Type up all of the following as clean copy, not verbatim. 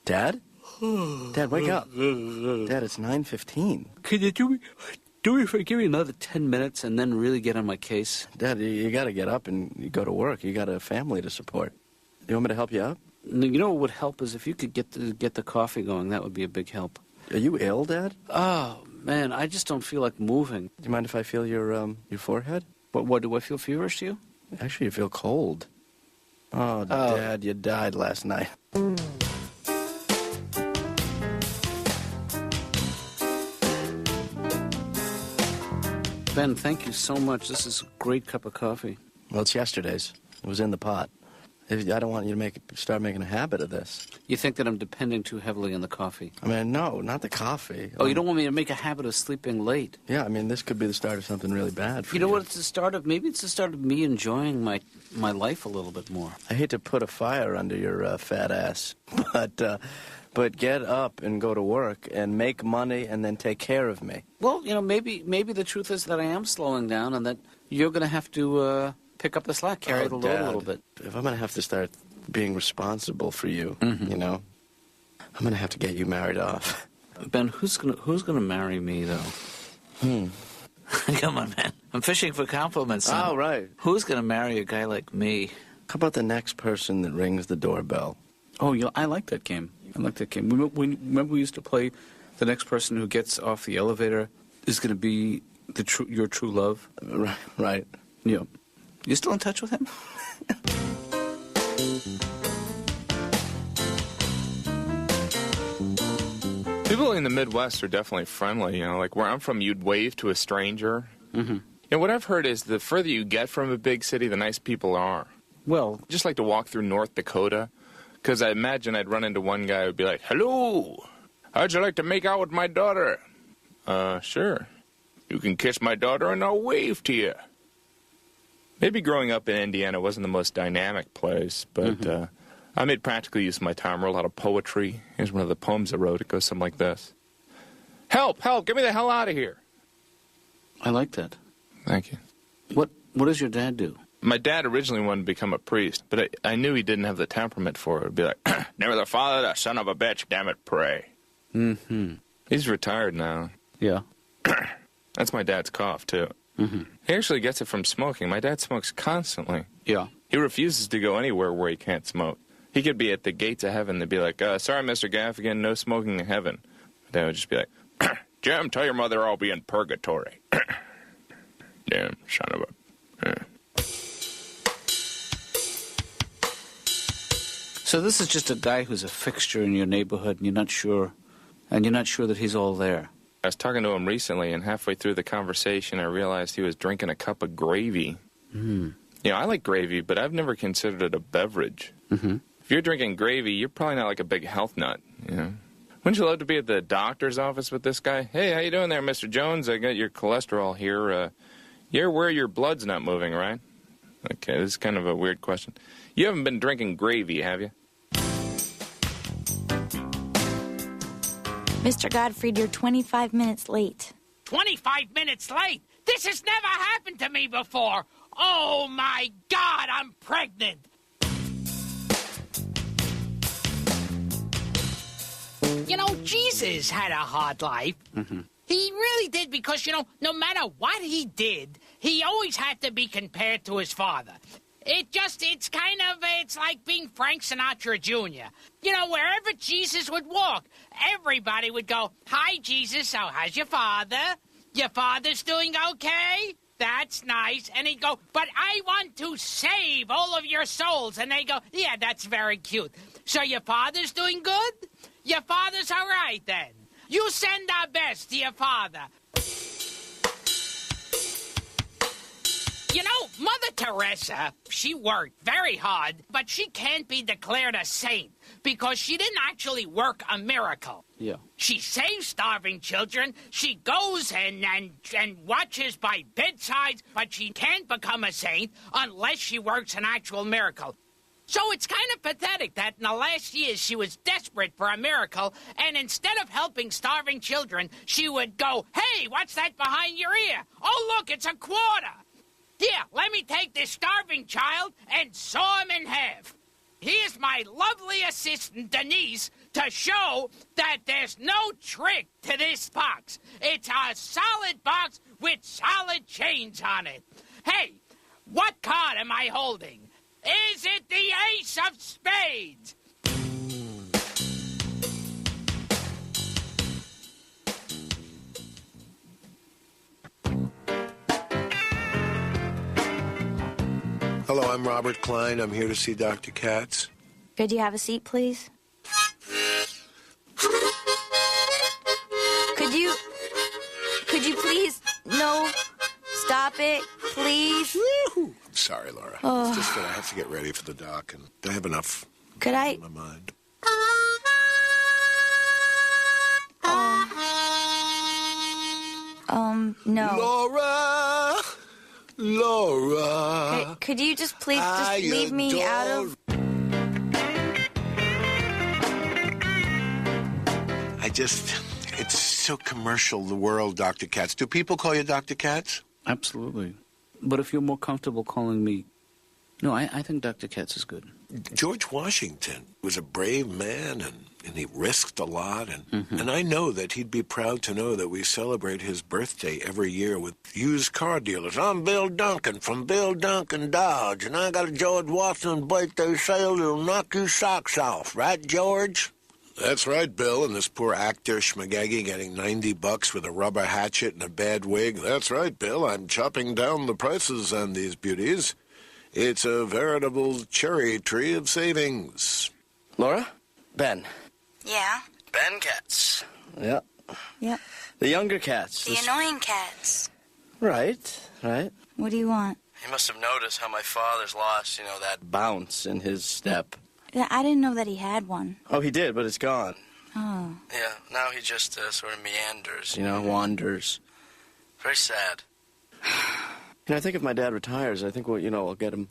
Dad? Dad, wake up. Dad, it's 9:15. Can you do me give me another 10 minutes and then really get on my case? Dad, you got to get up and you go to work. You got a family to support. You want me to help you out? You know what would help is if you could get the coffee going. That would be a big help. Are you ill, Dad? Oh, man, I just don't feel like moving. Do you mind if I feel your forehead? What, do I feel feverish to you? Actually, you feel cold. Oh, Dad, you died last night. Ben, thank you so much. This is a great cup of coffee. Well, it's yesterday's. It was in the pot. I don't want you to start making a habit of this. You think that I'm depending too heavily on the coffee? I mean, no, not the coffee. Oh, you don't want me to make a habit of sleeping late? Yeah, I mean, this could be the start of something really bad for you. You know what? It's the start of, maybe it's the start of me enjoying my life a little bit more. I hate to put a fire under your fat ass, but get up and go to work and make money and then take care of me. Well, you know, maybe the truth is that I am slowing down and that you're going to have to pick up the slack, carry the load Dad, a little bit. If I'm going to have to start being responsible for you, you know, I'm going to have to get you married off. Ben, who's gonna marry me, though? Come on, man. I'm fishing for compliments. Oh, right. Who's going to marry a guy like me? How about the next person that rings the doorbell? Oh, I like that game. I like that game. Remember we used to play the next person who gets off the elevator is going to be your true love? Right. Yeah. You still in touch with him? People in the Midwest are definitely friendly. You know, like where I'm from, you'd wave to a stranger. Mm-hmm. You know, what I've heard is the further you get from a big city, the nice people are. Well, Just like to walk through North Dakota, because I imagine I'd run into one guy who would be like, "Hello, how'd you like to make out with my daughter?" Sure. You can kiss my daughter and I'll wave to you. Maybe growing up in Indiana wasn't the most dynamic place, but I made practical use of my time, wrote a lot of poetry. Here's one of the poems I wrote. It goes something like this. Help, help, get me the hell out of here. I like that. Thank you. What does your dad do? My dad originally wanted to become a priest, but I knew he didn't have the temperament for it. It would be like, never the father, the son of a bitch, damn it, pray. Mm-hmm. He's retired now. Yeah. That's my dad's cough, too. Mm-hmm. He actually gets it from smoking. My dad smokes constantly. Yeah. He refuses to go anywhere where he can't smoke. He could be at the gates of heaven. They'd be like, sorry, Mr. Gaffigan, no smoking in heaven. My dad would just be like, Jim, tell your mother I'll be in purgatory. Damn, son of a... So this is just a guy who's a fixture in your neighborhood, and you're not sure that he's all there. I was talking to him recently, and halfway through the conversation, I realized he was drinking a cup of gravy. Mm. You know, I like gravy, but I've never considered it a beverage. Mm-hmm. If you're drinking gravy, you're probably not like a big health nut, you know? Wouldn't you love to be at the doctor's office with this guy? Hey, how you doing there, Mr. Jones? I got your cholesterol here. You're where your blood's not moving, right? Okay, this is kind of a weird question. You haven't been drinking gravy, have you? Mr. Gottfried, you're 25 minutes late. 25 minutes late? This has never happened to me before. Oh, my God, I'm pregnant. You know, Jesus had a hard life. Mm-hmm. He really did because, you know, no matter what he did, he always had to be compared to his father. It's like being Frank Sinatra Jr. You know, wherever Jesus would walk, everybody would go, "Hi, Jesus, so how's your father? Your father's doing okay? That's nice." And he'd go, "But I want to save all of your souls." And they go, "Yeah, that's very cute. So your father's doing good? Your father's all right, then. You send our best to your father." You know, Mother Teresa, she worked very hard, but she can't be declared a saint because she didn't actually work a miracle. Yeah. She saves starving children, she goes and watches by bedsides, but she can't become a saint unless she works an actual miracle. So it's kind of pathetic that in the last years she was desperate for a miracle, and instead of helping starving children, she would go, "Hey, what's that behind your ear? Oh, look, it's a quarter. Here, let me take this starving child and saw him in half. Here's my my lovely assistant, Denise, to show that there's no trick to this box. It's a solid box with solid chains on it. Hey, what card am I holding? Is it the Ace of Spades? Hello, I'm Robert Klein. I'm here to see Dr. Katz. Could you have a seat, please? Could you please? No. Stop it, please. Woo-hoo. I'm sorry, Laura. Oh. It's just that I have to get ready for the doc, and I have enough Could I? on my mind. No. Laura. Could you just please just leave me out of... It's so commercial, the world, Dr. Katz. Do people call you Dr. Katz? Absolutely. But if you're more comfortable calling me... No, I think Dr. Katz is good. George Washington was a brave man, and he risked a lot, and I know that he'd be proud to know that we celebrate his birthday every year with used car dealers. I'm Bill Duncan from Bill Duncan Dodge, and I got a George Washington birthday sale that'll knock your socks off. Right, George? That's right, Bill, and this poor actor Schmagaggy getting $90 with a rubber hatchet and a bad wig. That's right, Bill, I'm chopping down the prices on these beauties. It's a veritable cherry tree of savings. Laura? Ben. Yeah? Ben Katz. Yeah. Yep. The younger Katz. The annoying cats. Right. What do you want? He must have noticed how my father's lost, that bounce in his step. I didn't know that he had one. Oh, he did, but it's gone. Oh. Yeah, now he just sort of meanders, wanders. Very sad. I think if my dad retires, I think, I'll get him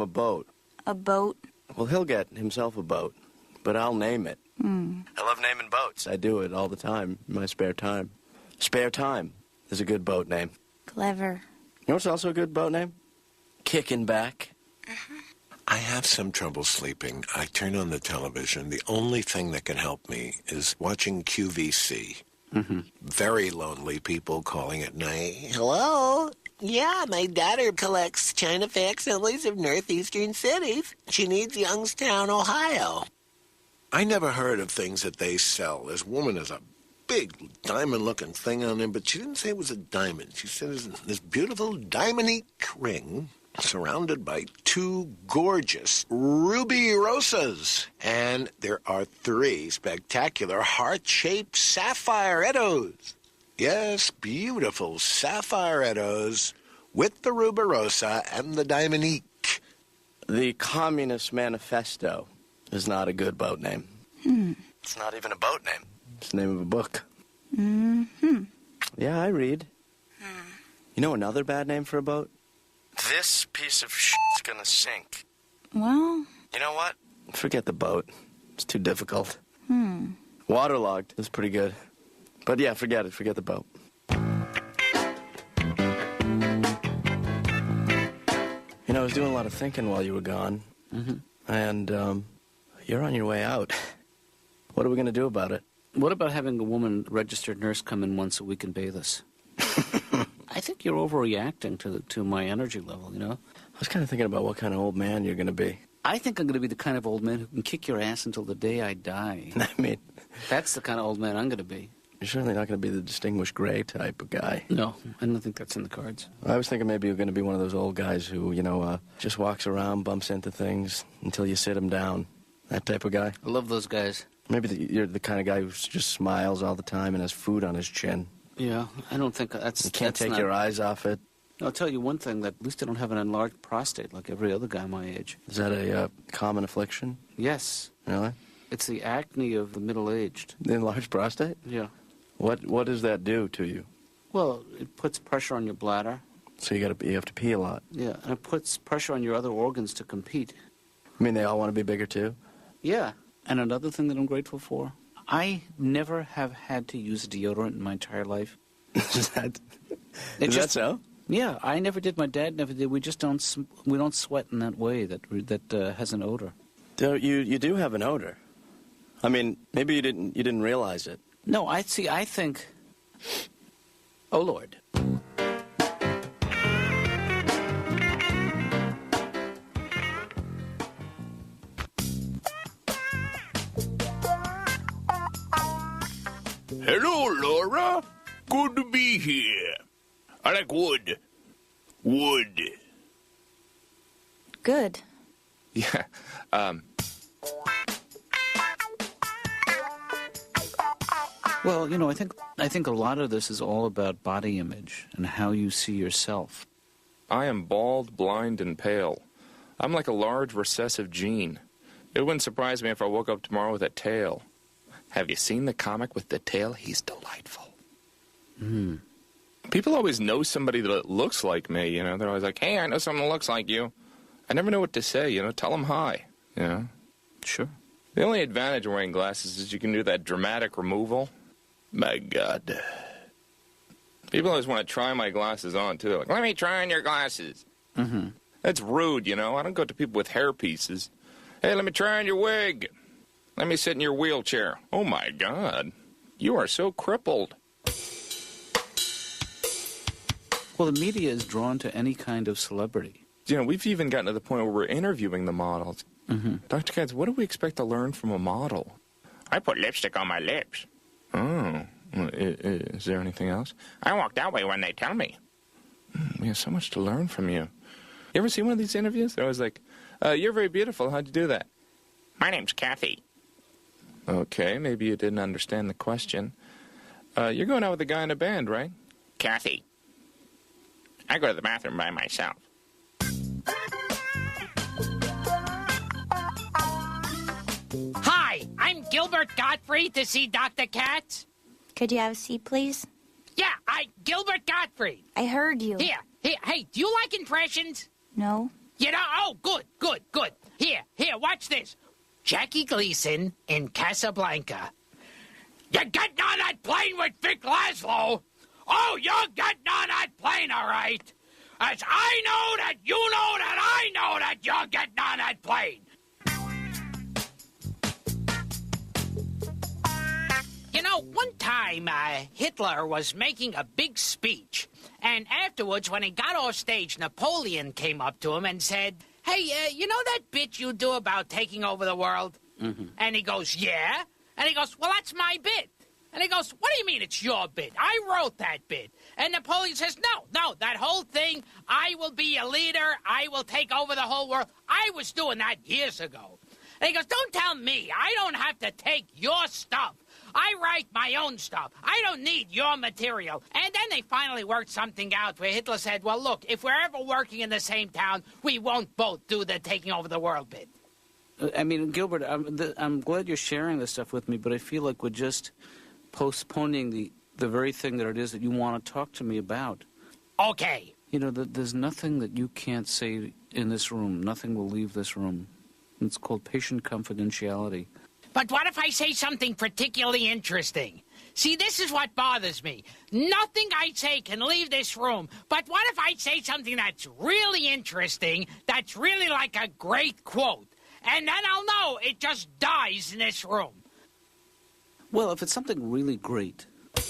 a boat. A boat? Well, he'll get himself a boat, but I'll name it. I love naming boats. I do it all the time in my spare time. Spare Time is a good boat name. Clever. You know what's also a good boat name? Kicking Back. I have some trouble sleeping. I turn on the television. The only thing that can help me is watching QVC. Very lonely people calling at night. Hello? Yeah, my daughter collects China facsimiles of northeastern cities. She needs Youngstown, Ohio. I never heard of things that they sell. This woman has a big diamond-looking thing on him, but she didn't say it was a diamond. She said it's this beautiful diamond-y ring surrounded by two gorgeous ruby rosas. And there are 3 spectacular heart-shaped sapphirettos. Yes, beautiful sapphirettos with the ruberosa and the diamondique. The Communist Manifesto is not a good boat name. It's not even a boat name. It's the name of a book. Yeah, I read. You know another bad name for a boat? This piece of shit's gonna sink. Well... You know what? Forget the boat. It's too difficult. Waterlogged is pretty good. But yeah, forget it. Forget the boat. I was doing a lot of thinking while you were gone. And you're on your way out. What are we going to do about it? What about having a woman registered nurse come in once a week and bathe us? I think you're overreacting to my energy level, I was kind of thinking about what kind of old man you're going to be. I think I'm going to be the kind of old man who can kick your ass until the day I die. That's the kind of old man I'm going to be. You're certainly not going to be the distinguished gray type of guy. No, I don't think that's in the cards. I was thinking maybe you're going to be one of those old guys who, just walks around, bumps into things until you sit him down. That type of guy. I love those guys. Maybe you're the kind of guy who just smiles all the time and has food on his chin. Yeah, I don't think that's... You can't take your eyes off it. I'll tell you one thing, that at least I don't have an enlarged prostate like every other guy my age. Is that a common affliction? Yes. Really? It's the acne of the middle-aged. The enlarged prostate? Yeah. What does that do to you? Well, it puts pressure on your bladder. So you have to pee a lot. Yeah, and it puts pressure on your other organs to compete. You mean they all want to be bigger too? Yeah. And another thing that I'm grateful for, I never have had to use deodorant in my entire life. Is that so? Yeah, I never did. My dad never did. We just don't sweat in that way that has an odor. You do have an odor. I mean, maybe you didn't realize it. No, I think... Oh, Lord. Hello, Laura. Good to be here. I like wood. Wood. Good. Yeah, Well, you know, I think a lot of this is all about body image and how you see yourself. I am bald, blind, and pale. I'm like a large recessive gene. It wouldn't surprise me if I woke up tomorrow with a tail. Have you seen the comic with the tail? He's delightful. People always know somebody that looks like me, you know. They're always like, hey, I know someone that looks like you. I never know what to say, you know. Tell them hi, you know. Sure. The only advantage of wearing glasses is you can do that dramatic removal. My God. People always want to try my glasses on, too. Like, let me try on your glasses. Mm-hmm. That's rude, you know. I don't go to people with hair pieces. Hey, let me try on your wig. Let me sit in your wheelchair. Oh, my God. You are so crippled. Well, the media is drawn to any kind of celebrity. You know, we've even gotten to the point where we're interviewing the models. Mm-hmm. Dr. Katz, what do we expect to learn from a model? I put lipstick on my lips. Oh. Is there anything else? I walk that way when they tell me. We have so much to learn from you. You ever see one of these interviews? They're always like, you're very beautiful. How'd you do that? My name's Kathy. Okay, maybe you didn't understand the question. You're going out with a guy in a band, right? Kathy. I go to the bathroom by myself. Hi, I'm Gilbert Godfrey to see Dr. Katz. Could you have a seat, please? Yeah, Gilbert Godfrey. I heard you. Here, hey, do you like impressions? No? You know, oh, good. Here, watch this. Jackie Gleason in Casablanca. You're getting on that plane with Vic Laszlo? Oh, you're getting on that plane, all right. As I know that you know that I know that you're getting on that plane. You know, one time Hitler was making a big speech, and afterwards, when he got off stage, Napoleon came up to him and said, hey, you know that bit you do about taking over the world? Mm-hmm. And he goes, yeah? And he goes, well, that's my bit. And he goes, what do you mean it's your bit? I wrote that bit. And Napoleon says, no, that whole thing, I will be a leader, I will take over the whole world. I was doing that years ago. And he goes, don't tell me, I don't have to take your stuff. I write my own stuff. I don't need your material. And then they finally worked something out where Hitler said, well, look, if we're ever working in the same town, we won't both do the taking over the world bit. I mean, Gilbert, I'm glad you're sharing this stuff with me, but I feel like we're just postponing the very thing that it is that you want to talk to me about. Okay. You know, there's nothing that you can't say in this room. Nothing will leave this room. It's called patient confidentiality. But what if I say something particularly interesting? See, this is what bothers me. Nothing I say can leave this room. But what if I say something that's really interesting, that's really like a great quote? And then I'll know it just dies in this room. Well, if it's something really great. Do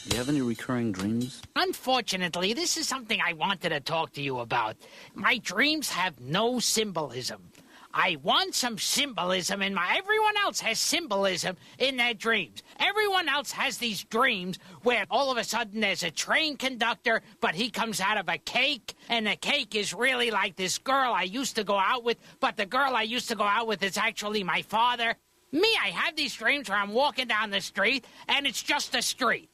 you have any recurring dreams? Unfortunately, this is something I wanted to talk to you about. My dreams have no symbolism. I want some symbolism in my... Everyone else has symbolism in their dreams. Everyone else has these dreams where all of a sudden there's a train conductor, but he comes out of a cake, and the cake is really like this girl I used to go out with, but the girl I used to go out with is actually my father. Me, I have these dreams where I'm walking down the street, and it's just a street.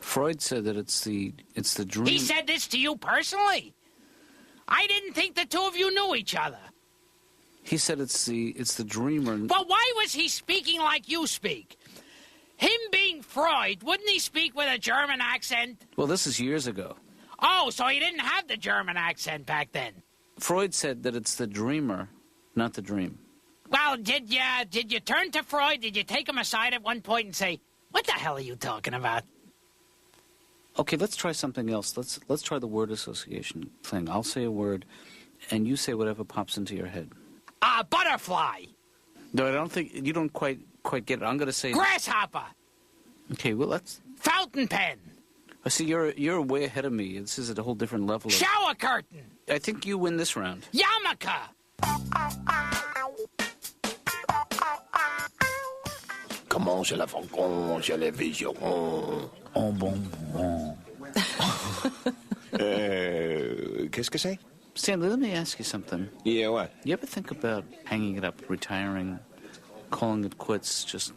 Freud said that it's the dream. He said this to you personally? I didn't think the two of you knew each other. He said it's the dreamer. But why was he speaking like you speak? Him being Freud, wouldn't he speak with a German accent? Well, this is years ago. Oh, so he didn't have the German accent back then. Freud said that it's the dreamer, not the dream. Well, did you turn to Freud? Did you take him aside at one point and say, what the hell are you talking about? Okay, let's try something else. Let's try the word association thing. I'll say a word, and you say whatever pops into your head. Butterfly. No, I don't think you don't quite get it. I'm going to say Grasshopper. Okay, well let's. Fountain pen. I see you're way ahead of me. This is at a whole different level. Shower curtain. I think you win this round. Yarmulke. Comment je la font, je la vision. Oh, bon. Qu'est-ce que c'est? Stanley, let me ask you something. Yeah, what? You ever think about hanging it up, retiring, calling it quits, just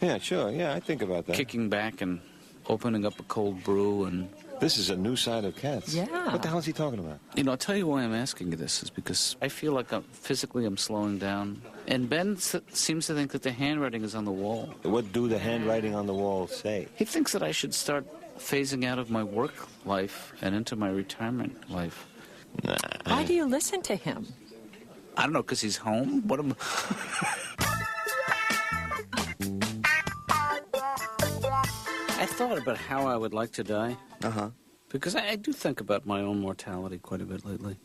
Yeah, sure. Yeah, I think about that. kicking back and opening up a cold brew and... This is a new side of Katz. Yeah. What the hell is he talking about? You know, I'll tell you why I'm asking you this is because I feel like I'm slowing down. And Ben seems to think that the handwriting is on the wall. What do the handwriting on the wall say? He thinks that I should start phasing out of my work life and into my retirement life. Nah. Why do you listen to him? I don't know, because he's home? What am I thought about how I would like to die. Uh-huh. Because I do think about my own mortality quite a bit lately.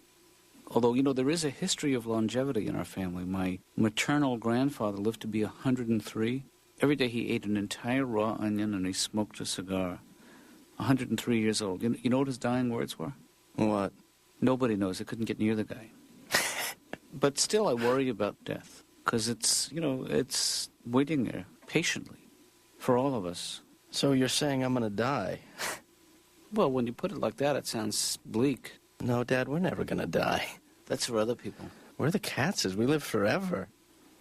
Although, you know, there is a history of longevity in our family. My maternal grandfather lived to be 103. Every day he ate an entire raw onion and he smoked a cigar. 103 years old. You know what his dying words were? What? Nobody knows. I couldn't get near the guy. But still, I worry about death. Because it's, you know, it's waiting there patiently for all of us. So you're saying I'm going to die? Well, when you put it like that, it sounds bleak. No, Dad, we're never going to die. That's for other people. We're the Katzes. We live forever.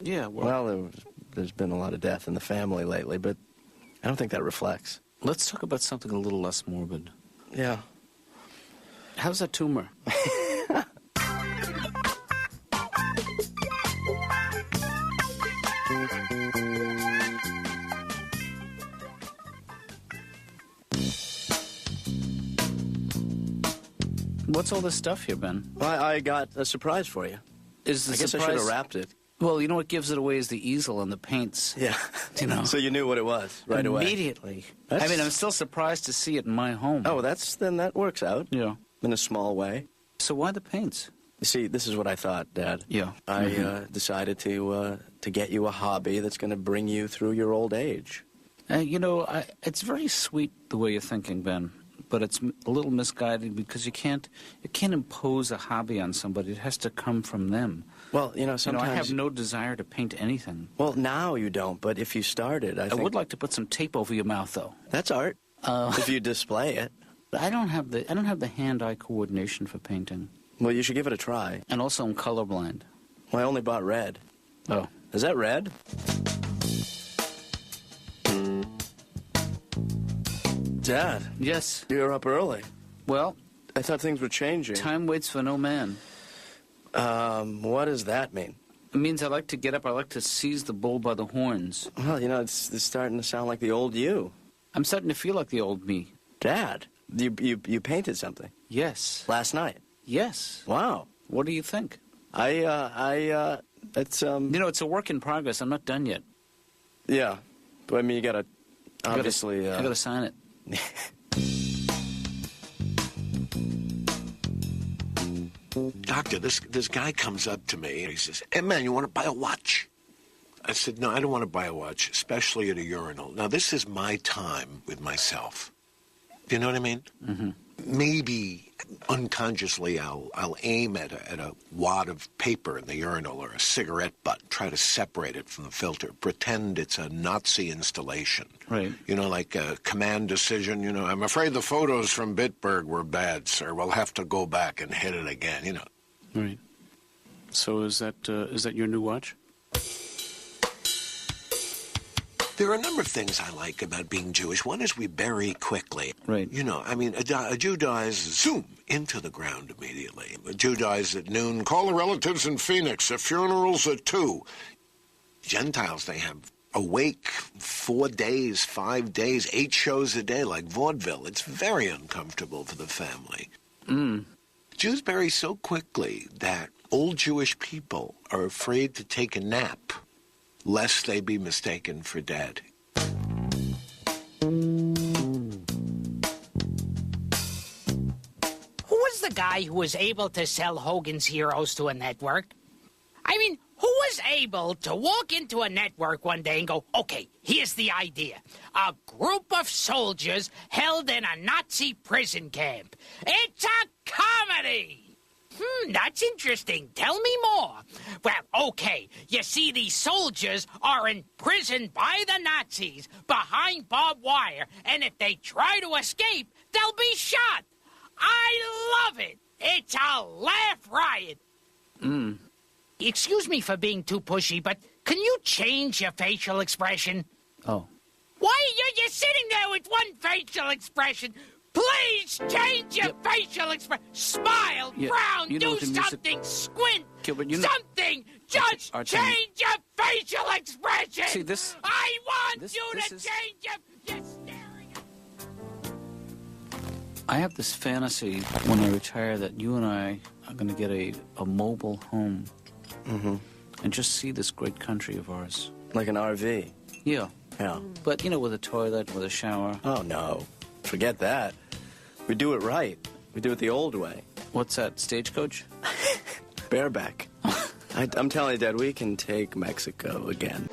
Yeah, Well, there's been a lot of death in the family lately, but I don't think that reflects. let's talk about something a little less morbid. Yeah. How's that tumor? What's all this stuff here, Ben? Well, I got a surprise for you. Is the I guess I should have wrapped it. Well, you know what gives it away is the easel and the paints. Yeah. You know. So you knew what it was right away. Immediately. That's- I mean, I'm still surprised to see it in my home. Oh, then that works out Yeah. in a small way. So why the paints? You see, this is what I thought, Dad. Yeah. I decided to get you a hobby that's going to bring you through your old age. You know, it's very sweet the way you're thinking, Ben, but it's a little misguided because you can't impose a hobby on somebody. It has to come from them. Well, you know, sometimes... I have no desire to paint anything. Well, now you don't, but if you started, I think... would like to put some tape over your mouth, though. That's art, if you display it. I don't have the hand-eye coordination for painting, Well, you should give it a try. and also I'm colorblind. Well, I only bought red. Oh, Is that red? Dad, yes. you're up early. Well, I thought things were changing. time waits for no man. What does that mean? It means I like to get up. I like to seize the bull by the horns. Well, you know, it's starting to sound like the old you. I'm starting to feel like the old me. Dad, you painted something Yes. last night. Yes. Wow. What do you think? It's, You know, it's a work in progress. I'm not done yet. yeah. But, I mean, you gotta, I gotta- obviously, I gotta sign it. Doctor, this guy comes up to me and he says, "Hey, man, you want to buy a watch?" I said, "No, I don't want to buy a watch, especially at a urinal." Now, this is my time with myself. Do you know what I mean? Mm-hmm. Maybe unconsciously I'll aim at a wad of paper in the urinal or a cigarette butt, try to separate it from the filter, pretend it's a Nazi installation. Right. You know, like a command decision, you know, "I'm afraid the photos from Bitburg were bad, sir. We'll have to go back and hit it again," you know. Right. So is that your new watch? There are a number of things I like about being Jewish. One is we bury quickly. Right. You know, I mean, a Jew dies, zoom, into the ground immediately. A Jew dies at noon, call the relatives in Phoenix. The funeral's at 2. Gentiles, they have awake 4 days, 5 days, 8 shows a day, like vaudeville. It's very uncomfortable for the family. Jews bury so quickly that old Jewish people are afraid to take a nap, lest they be mistaken for dead. Who is the the guy who was able to sell Hogan's Heroes to a network? I mean, who was able to walk into a network one day and go, okay, here's the idea. A group of soldiers held in a Nazi prison camp. It's a comedy! That's interesting. Tell me more. Well, okay, you see, these soldiers are imprisoned by the Nazis behind barbed wire, and if they try to escape, they'll be shot. I love it. It's a laugh riot. Excuse me for being too pushy, but can you change your facial expression? Oh. Why are you sitting there with one facial expression? Please change your facial expression. Smile, frown, do something, squint, Gilbert, something. Just change your facial expression. See, this... I want you to change your... You're staring at... I have this fantasy when I retire that you and I are going to get a mobile home. And just see this great country of ours. Like an RV? Yeah. Yeah. But, you know, with a toilet, with a shower. Oh, no. Forget that. We do it right. We do it the old way. What's that, stagecoach? Bareback. I'm telling you, Dad, we can take Mexico again.